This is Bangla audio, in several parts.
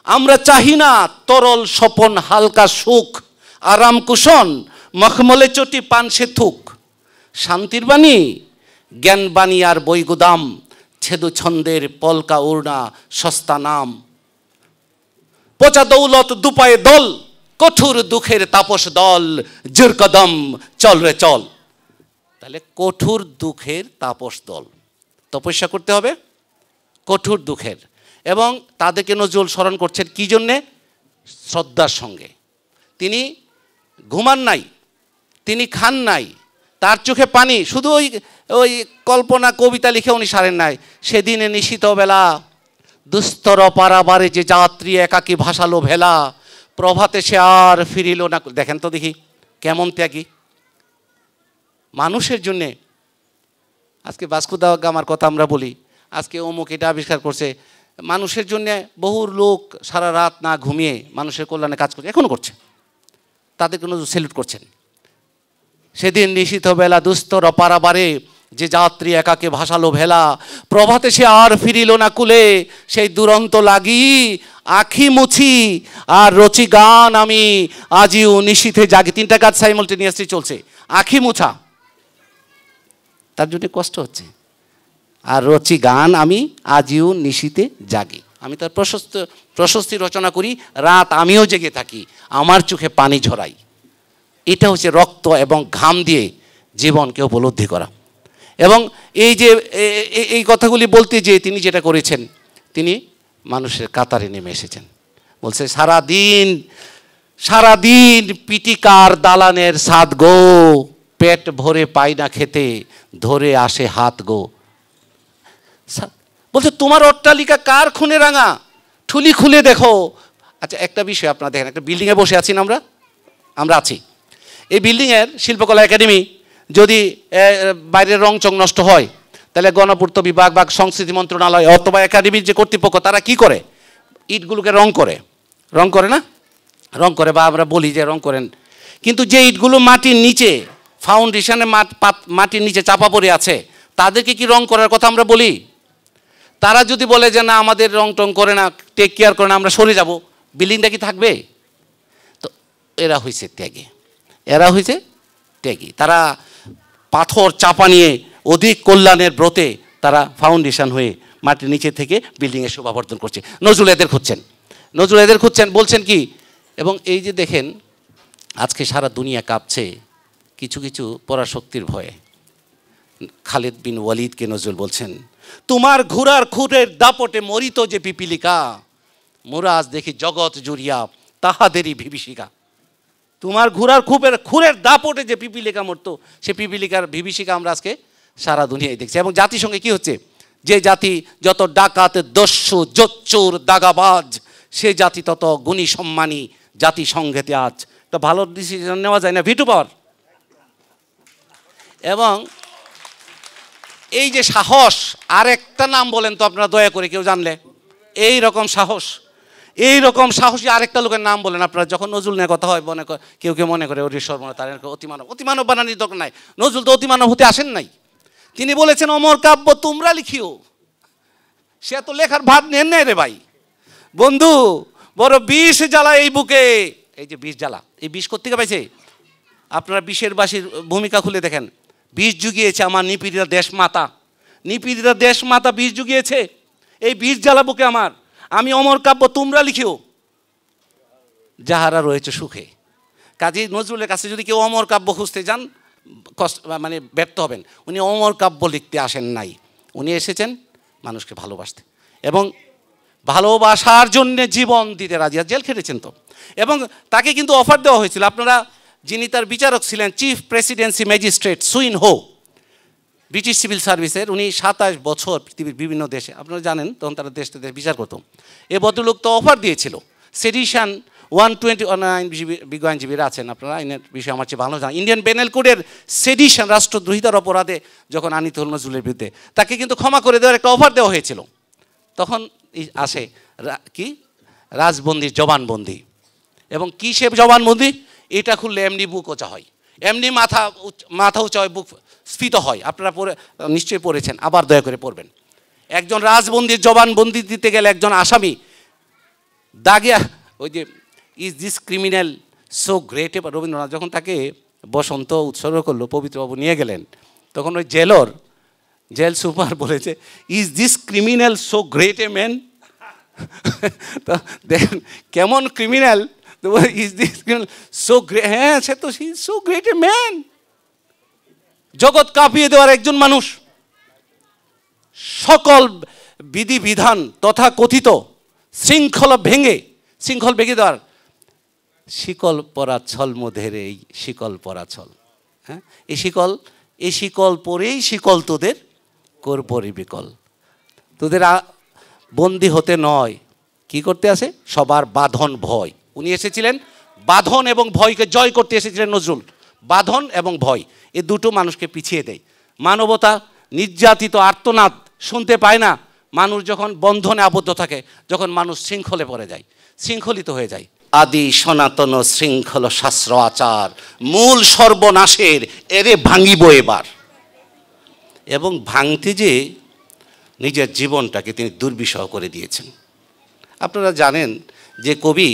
আমরা চাহি না তরল স্বপন হালকা সুখ, আরাম কুশন মখমলে চটি পান সে থুক। শান্তির বাণী জ্ঞান বাণী আর বই গুদাম, ছেদু ছন্দের পলকা উড়না সস্তা নাম। পচা দৌলত দুপায়ে দল, কঠোর দুঃখের তাপস দল, জোর কদম চল রে চল। তাহলে কঠোর দুঃখের তাপস দল, তপস্যা করতে হবে কঠোর দুঃখের। এবং তাদেরকে নজরুল স্মরণ করছেন কি জন্যে? শ্রদ্ধার সঙ্গে। তিনি ঘুমান নাই, তিনি খান নাই, তার চোখে পানি, শুধু ওই ওই কল্পনা কবিতা লিখে উনি সারেন নাই। সেদিনে নিশিত বেলা, দুস্তর পারাবারে যে যাত্রী একাকী ভাসালো ভেলা, প্রভাতে সে আর ফিরিল না। দেখেন তো দেখি কেমন ত্যাগী মানুষের জন্যে। আজকে ভাস্কো দা গামার কথা আমরা বলি, আজকে অমুক এটা আবিষ্কার করছে, মানুষের জন্যে বহু লোক সারা রাত না ঘুমিয়ে মানুষের কল্যাণে কাজ করছে, এখনও করছে, তাদেরকে নজরুল স্যালুট করছেন। সেদিন নিশিত বেলা দুস্তর পারাবারে যে যাত্রী একাকে ভাসালো ভেলা, প্রভাতে সে আর ফিরিল না কুলে, সেই দুরন্ত লাগি আখি মুছি আর রচি গান আমি আজিও নিশীথে জাগি। তিনটা কাজ সাইমultaneously চলছে। আখি মুছা, তার জন্য কষ্ট হচ্ছে, আর রচি গান আমি আজিও নিশীথে জাগি। আমি তার প্রশস্তি রচনা করি, রাত আমিও জেগে থাকি, আমার চোখে পানি ঝরাই। এটা হচ্ছে রক্ত এবং ঘাম দিয়ে জীবনকে উপলব্ধি করা। এবং এই যে এই কথাগুলি বলতে যে তিনি যেটা করেছেন, তিনি মানুষের কাতারে নেমে এসেছেন। বলছে সারাদিন পিটিকার দালানের সাদ গো, পেট ভরে পাই না খেতে, ধরে আসে হাত গো। বলছে তোমার অট্টালিকা কার খুনে রাঙা, ঠুলি খুলে দেখো। আচ্ছা একটা বিষয় আপনারা দেখেন, একটা বিল্ডিংয়ে বসে আছি না আমরা আছি। এই বিল্ডিংয়ের শিল্পকলা একাডেমি যদি বাইরের রং চং নষ্ট হয়, তাহলে গণপূর্ত বিভাগ বা সংস্কৃতি মন্ত্রণালয় অথবা একাডেমির যে কর্তৃপক্ষ তারা কি করে? ইটগুলোকে রং করে না, রং করে, বা আমরা বলি যে রং করেন। কিন্তু যে ইটগুলো মাটির নিচে ফাউন্ডেশনে মাটির নিচে চাপা পড়ে আছে, তাদেরকে কি রং করার কথা আমরা বলি? তারা যদি বলে যে না আমাদের রং টং করে না, টেক কেয়ার করে না, আমরা সরে যাব, বিল্ডিংটা কি থাকবে? তো এরা হয়েছে ত্যাগী। তারা পাথর চাপা নিয়ে অধিক কল্যাণের ব্রতে তারা ফাউন্ডেশন হয়ে মাটির নিচে থেকে বিল্ডিংয়ে শোভাবর্ধন করছে। নজরুল এদের খুঁজছেন, বলছেন কি? এবং এই যে দেখেন আজকে সারা দুনিয়া কাঁপছে কিছু কিছু পরাশক্তির ভয়ে। খালিদ বিন ওয়ালিদকে নজরুল বলছেন, তোমার ঘোড়ার খুরের দাপটে মরিত যে পিপিলিকা, মোরা আজ দেখি জগৎ জুড়িয়া তাহাদেরই বিভীষিকা। তোমার ঘোড়ার খুরের দাপটে যে পিপিলিকা মরতো, সে পিপিলিকার বিভীষিকা আমরা আজকে সারা দুনিয়ায় দেখছি। এবং জাতিসংঘে কি হচ্ছে? যে জাতি যত ডাকাত দস্যু জোচ্চোর দাগাবাজ, সে জাতি তত গুণী সম্মানী জাতিসংঘেতে আজ। তো ভালো ডিসিশন নেওয়া যায় না, ভিটো পাওয়ার। এবং এই যে সাহস, আর একটা নাম বলেন তো আপনারা দয়া করে কেউ জানলে, এই রকম সাহসী আরেকটা লোকের নাম বলেন আপনারা। যখন নজরুল নিয়ে কথা হয় কেউ মনে করে ওরে সর্বনা, তার অতিমানব বানানির দরকার নাই। নজরুল তো অতিমানব হতে আসেন নাই। তিনি বলেছেন অমর কাব্য তোমরা লিখিও। সে তো লেখার ভাত নেন নাই রে ভাই বন্ধু, বড় বিষ জ্বালা এই বুকে। এই যে বিষ জ্বালা, এই বিষ কোত্থেকে পাইছে? আপনারা বিষের বাসির ভূমিকা খুলে দেখেন। বিষ জুগিয়েছে আমার নিপীড়িতা দেশ মাতা বিষ জুগিয়েছে। এই বিষ জ্বালা বুকে আমার, আমি অমর কাব্য তোমরা লিখিও যাহারা রয়েছে সুখে। কাজী নজরুলের কাছে যদি কেউ অমর কাব্য খুঁজতে যান, মানে ব্যর্থ হবেন। উনি অমর কাব্য লিখতে আসেন নাই, উনি এসেছেন মানুষকে ভালোবাসতে, এবং ভালোবাসার জন্যে জীবন দিতে রাজি। জেল খেটেছেন তো। এবং তাকে কিন্তু অফার দেওয়া হয়েছিল। আপনারা, যিনি তার বিচারক ছিলেন, চিফ প্রেসিডেন্সি ম্যাজিস্ট্রেট সুইন হো, ব্রিটিশ সিভিল সার্ভিসের, উনি 27 বছর পৃথিবীর বিভিন্ন দেশে, আপনারা জানেন তখন তারা দেশ বিচার করত। এ ভদ্রলোক তো অফার দিয়েছিল সেডিশন 120 বিজ্ঞ আইনজীবীরা আছেন, আপনারা আইনের বিষয়ে আমার চেয়ে ভালো জানেন। ইন্ডিয়ান পেনাল কোডের সেডিশন, রাষ্ট্রদ্রোহিতার অপরাধে যখন আনিত হল নজরুলের বিরুদ্ধে, তাকে কিন্তু ক্ষমা করে দেওয়ার একটা অফার দেওয়া হয়েছিল। তখন আসে কি রাজবন্দির জবানবন্দি। এবং কি সে জবানবন্দি? এটা খুললে এমনি বুক ওচা হয়, এমনি মাথা উঁচা হয়, বুক স্ফীত হয়। আপনারা নিশ্চয়ই পড়েছেন, আবার দয়া করে পড়বেন। একজন রাজবন্দির জবানবন্দি দিতে গেলে একজন আসামি দাগিয়া ওই যে is this criminal so great, এবার রবীন্দ্রনাথ যখন তাকে বসন্ত উৎসর্গ করলো, পবিত্রবাবু নিয়ে গেলেন, তখন ওই জেল সুপার বলেছে, is this criminal so great a man? তো দেখেন কেমন criminal, is this criminal so great, হ্যাঁ সে তো সো গ্রেট এ ম্যান, জগৎ কাঁপিয়ে দেওয়ার একজন মানুষ, সকল বিধিবিধান তথা কথিত শৃঙ্খল ভেঙে দেওয়ার শিকল পরা ছল মোদের, এই শিকল পরা ছল, হ্যাঁ এই শিকল পরেই শিকল তোদের করপরি বিকল, তোদের বন্দি হতে নয়, কি করতে আসে? সবার বাঁধন ভয়। উনি এসেছিলেন বাঁধন এবং ভয়কে জয় করতে এসেছিলেন নজরুল। বাঁধন এবং ভয় এ দুটো মানুষকে পিছিয়ে দেয়। মানবতা নির্যাতিত আর্তনাদ শুনতে পায় না মানুষ যখন বন্ধনে আবদ্ধ থাকে, যখন মানুষ শৃঙ্খলে পড়ে যায়, শৃঙ্খলিত হয়ে যায়। আদি সনাতন শৃঙ্খল শাস্ত্র আচার, মূল সর্বনাশের এরে ভাঙিব এবার। এবং ভাঙতে যে নিজের জীবনটাকে তিনি দুর্বিষহ করে দিয়েছেন। আপনারা জানেন যে কবি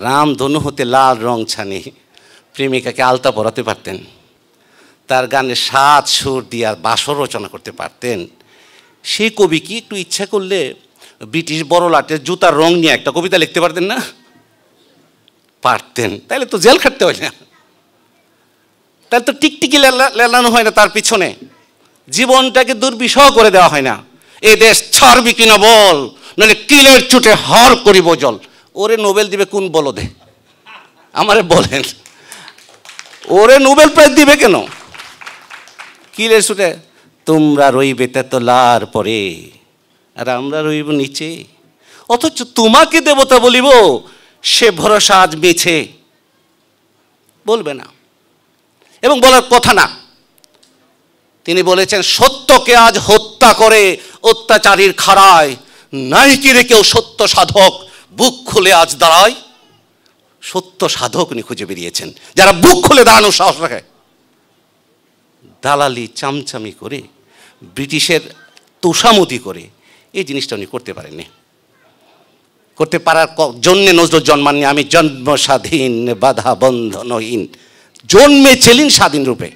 রামধনু হতে লাল রং ছানি প্রেমিকাকে আলতা পরাতে পারতেন, তার গানে 7 সুর দিয়ে আর বাসর রচনা করতে পারতেন। সেই কবি কি একটু ইচ্ছা করলে ব্রিটিশ বড়লাটের জুতার রং নিয়ে একটা কবিতা লিখতে পারতেন না? পারতেন। তাহলে তো জেল খাটতে হয় না, তাহলে তো টিকটিকি লেলানো হয় না, তার পিছনে জীবনটাকে দুর্বিষহ করে দেওয়া হয় না। এ দেশ ছাড়বি কিনা বল, নাহলে কিলের চুটে হার করিব জল। ওরে নোবেল দিবে কোন বলদে? আমারে বলেন, ওরে নোবেল প্রাইজ দিবে কেন? কিলের চুটে তোমরা রইবে তেতলার পরে আর আমরা রইব নিচে, অথচ তোমাকে দেবতা বলিব সে ভরসা আজ বেছে। বলবে না এবং বলার কথা না। তিনি বলেছেন, সত্যকে আজ হত্যা করে অত্যাচারীর খাড়ায়, নাই কি রে কেউ সত্য সাধক বুক খুলে আজ দাঁড়ায়। সত্য সাধক উনি খুঁজে বেরিয়েছেন, যারা বুক খুলে দাঁড়ানোর সাহস রাখে। দালালি চামচামি করে, ব্রিটিশের তোষামতি করে এই জিনিসটা উনি করতে পারেননি। করতে পারার জন্যে নজরুল জন্মাননি। আমি জন্ম স্বাধীন বাধা বন্ধনহীন, জন্মেছিলেন স্বাধীন রূপে।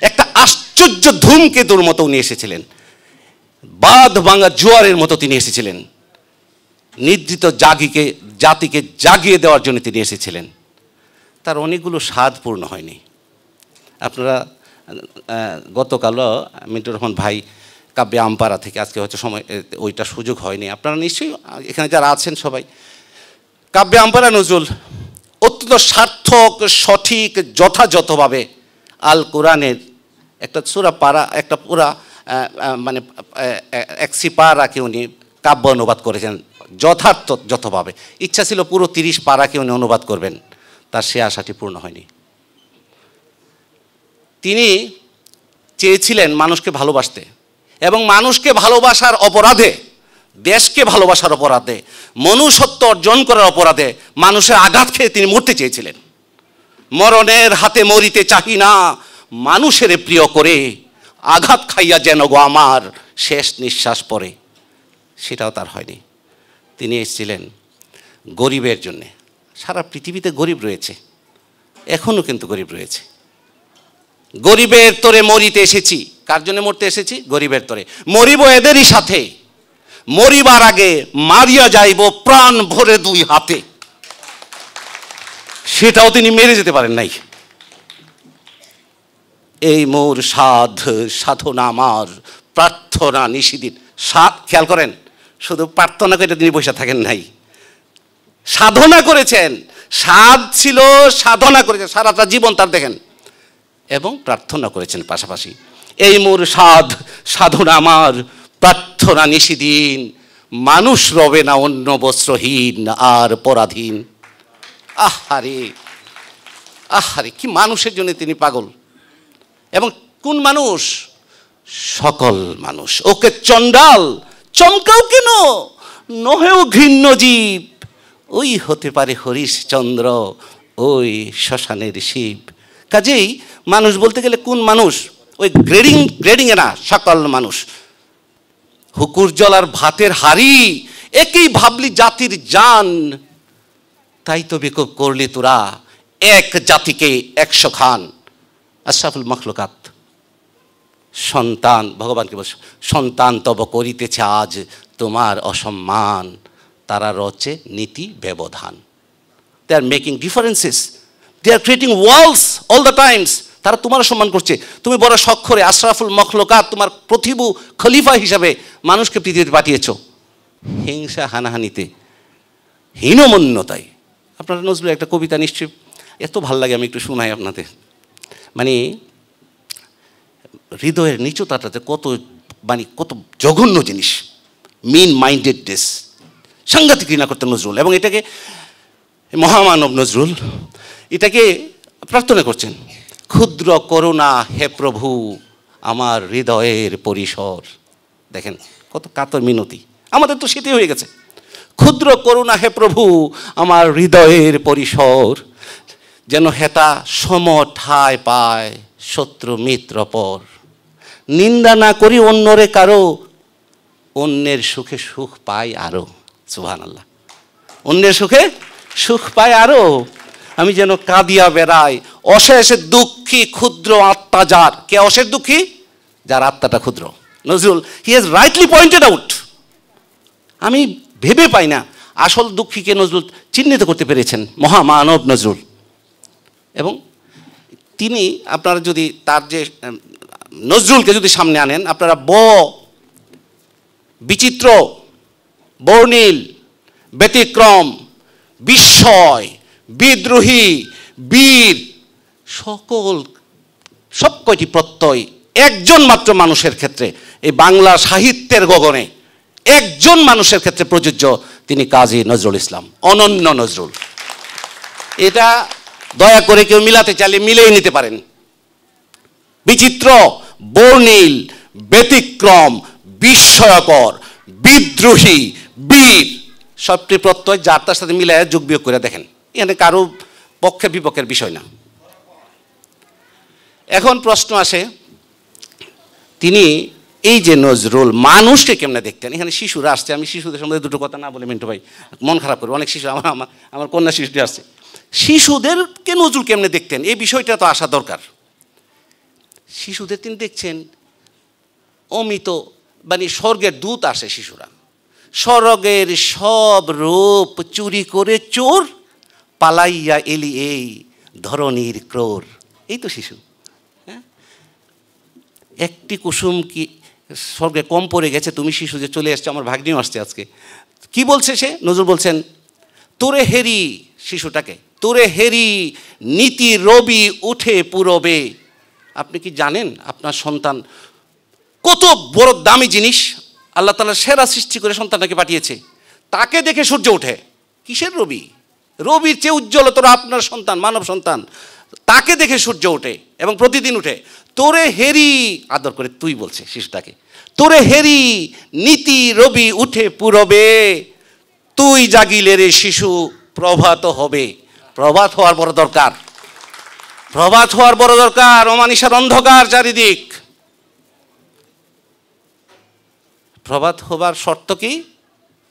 একটা আশ্চর্য ধূমকেতুর মতো উনি এসেছিলেন, বাঁধ ভাঙা জোয়ারের মতো তিনি এসেছিলেন। নিদ্রিত জাতিকে জাগিয়ে দেওয়ার জন্য তিনি এসেছিলেন। তার অনেকগুলো স্বাদ পূর্ণ হয়নি। আপনারা গতকালও মিন্টুর রহমান ভাই কাব্যে আমপাড়া থেকে, আজকে হয়তো সময় ওইটা সুযোগ হয়নি, আপনারা নিশ্চয়ই এখানে যারা আছেন সবাই, কাব্যে আমপাড়া নজরুল অত্যন্ত সার্থক, সঠিক, যথাযথভাবে আল কোরআনের একটা সূরা পারা, একটা পুরা মানে এক সিপারাকে উনি কাব্য অনুবাদ করেছেন যথাভাবে। ইচ্ছা ছিল পুরো 30 পারাকে উনি অনুবাদ করবেন, তার সে আশাটি পূর্ণ হয়নি। তিনি চেয়েছিলেন মানুষকে ভালোবাসতে, এবং মানুষকে ভালোবাসার অপরাধে, দেশকে ভালোবাসার অপরাধে, মনুষ্যত্ব অর্জন করার অপরাধে মানুষের আঘাত খেয়ে তিনি মরতে চেয়েছিলেন। মরণের হাতে মরিতে চাহি না, মানুষের প্রিয় করে আঘাত খাইয়া যেন গো আমার শেষ নিঃশ্বাস পড়ে। সেটাও তার হয়নি। তিনি এসেছিলেন গরিবের জন্যে। সারা পৃথিবীতে গরিব রয়েছে, এখনও কিন্তু গরিব রয়েছে। গরিবের তোরে মরিতে এসেছি। কার জন্য মরতে এসেছি? গরিবের তোরে। মরিব এদেরই সাথে, মরিবার আগে মারিয়া যাইব প্রাণ ভরে 2 হাতে। সেটাও তিনি মেরে যেতে পারেন নাই। এই মোর সাধনা আমার প্রার্থনা নিশিদিন। খেয়াল করেন, শুধু প্রার্থনা করে তিনি বসে থাকেন নাই, সাধনা করেছেন। সাধ ছিল, সাধনা করেছেন সারাটা জীবন তার, দেখেন, এবং প্রার্থনা করেছেন পাশাপাশি। এই মোর সাধনা আমার প্রার্থনা নিশিদিন, মানুষ রবে না অন্য বস্ত্রহীন আর পরাধীন। আহারে আহারে, কি মানুষের জন্য তিনি পাগল। এবং কোন মানুষ? সকল মানুষ। ওকে চণ্ডাল চমকাও কেন, নহেও ঘৃণ্য জীব, ওই হতে পারে হরিশচন্দ্র, ওই শ্মশানের শিব। কাজেই মানুষ বলতে গেলে কোন মানুষ? ওই গ্রেডিংয়ে না, সকল মানুষ। হুকুর জল আর ভাতের হাড়ি, একই ভাবলি জাতির জান, তাই তো বেকুব করলি তোরা এক জাতিকে 100 খান। আশরাফুল মখলুকাত সন্তান ভগবানকে বলছে, সন্তান তব করিতেছে আজ তোমার অসম্মান, তারা রচে নীতি ব্যবধান। They are making differences, they are creating walls all the times. তারা তোমার সম্মান করছে, তুমি বড় স্বক্ষরে আশরাফুল মখলুকাত, তোমার প্রতিভু খলিফা হিসাবে মানুষকে পৃথিবীতে পাঠিয়েছ হিংসা হানাহানিতে, হীনমন্যতায়। আপনারা নজরুলের একটা কবিতা নিশ্চয়ই এত ভাল লাগে, আমি একটু শোনাই আপনাদের। মানে হৃদয়ের নিচুতাটাতে কত জঘন্য জিনিস, মিন মাইন্ডেডনেস, সাংঘাতিক ঘৃণা করতেন নজরুল। এবং এটাকে মহামানব নজরুল এটাকে প্রার্থনা করছেন, ক্ষুদ্র করুণা হে প্রভু আমার হৃদয়ের পরিসর। দেখেন কত কাতর মিনতি, আমাদের তো সেটাই হয়ে গেছে। ক্ষুদ্র করুণা হে প্রভু আমার হৃদয়ের পরিসর, যেন হেতা সম ঠায় পায় শত্রু মিত্র পর। নিন্দা না করি অন্যরে কারো, অন্যের সুখে সুখ পাই আরো। সুবহানাল্লাহ, অন্যের সুখে সুখ পাই আরো। আমি যেন কাঁদিয়া বেড়াই অশেষ দুঃখী ক্ষুদ্র আত্মা যার। কে অশেষ দুঃখী? যার আত্মাটা ক্ষুদ্র। Nazrul he has rightly pointed out. আমি ভেবে পাই না আসল দুঃখীকে নজরুল চিহ্নিত করতে পেরেছেন, মহামানব নজরুল। এবং তিনি আপনারা যদি তার যে নজরুলকে যদি সামনে আনেন, আপনারা বিচিত্র, বর্ণিল, ব্যতিক্রম, বিস্ময়, বিদ্রোহী, বীর, সব কয়টি প্রত্যয় একজন মাত্র মানুষের ক্ষেত্রে, এই বাংলা সাহিত্যের গগনে একজন মানুষের ক্ষেত্রে প্রযোজ্য, তিনি কাজী নজরুল ইসলাম, অনন্য নজরুল। এটা দয়া করে কেউ মিলাতে চাইলে মিলেই নিতে পারেন। বিচিত্র, বর্ণিল, ব্যতিক্রম, বিস্ময়কর, বিদ্রোহী, বীর, সবটি প্রত্যয় যার তার সাথে মিলায় যোগ বিয়োগ করে দেখেন, এখানে কারো পক্ষে বিপক্ষের বিষয় না। এখন প্রশ্ন আসে, তিনি এই যে নজরুল মানুষকে কেমনে দেখতেন? এখানে শিশুরা আসছে, আমি শিশুদের সম্বন্ধে দুটো কথা না বলে মিন্টু ভাই মন খারাপ করবো। অনেক শিশু, আমার কন্যা শিশুটি আসছে। শিশুদেরকে নজরুল কেমনে দেখতেন এই বিষয়টা তো আসা দরকার। শিশুদের তিনি দেখছেন অমিত, মানে স্বর্গের দূত আসে শিশুরা, স্বর্গের সব রূপ চুরি করে চোর, পালাইয়া এলি এই ধরনীর ক্রোর। এই তো শিশু। হ্যাঁ, একটি কুসুম কি স্বর্গে কম পড়ে গেছে, তুমি শিশু যে চলে এসছে, আমার ভাগ্নিও আসছে আজকে। কি বলছে সে? নজরুল বলছেন, তোরে হেরি, শিশুটাকে, তোরে হেরি নীতি রবি উঠে পুরবে। আপনি কি জানেন আপনার সন্তান কত বড় দামি জিনিস? আল্লাহ তাআলা সেরা সৃষ্টি করে সন্তানটাকে পাঠিয়েছে, তাকে দেখে সূর্য ওঠে। কিসের রবি? রবির চেয়ে উজ্জ্বলতর আপনার সন্তান, মানব সন্তান, তাকে দেখে সূর্য ওঠে এবং প্রতিদিন উঠে। তোরে হেরি, আদর করে তুই বলছে শিশুটাকে, তোরে হেরি নীতি রবি উঠে পুরবে, তুই জাগিলে রে শিশু প্রভাত হবে। প্রভাত হওয়ার বড় দরকার, প্রভাত হওয়ার বড় দরকার। অমানিসার অন্ধকার চারিদিক। প্রভাত হবার শর্ত কি?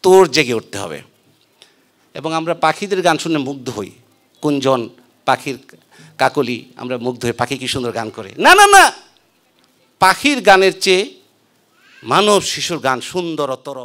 তোর জেগে উঠতে হবে। এবং আমরা পাখিদের গান শুনে মুগ্ধ হই, কুঞ্জন, পাখির কাকলি, আমরা মুগ্ধ হয়ে পাখি কি সুন্দর গান করে। না না না, পাখির গানের চেয়ে মানব শিশুর গান সুন্দরতর।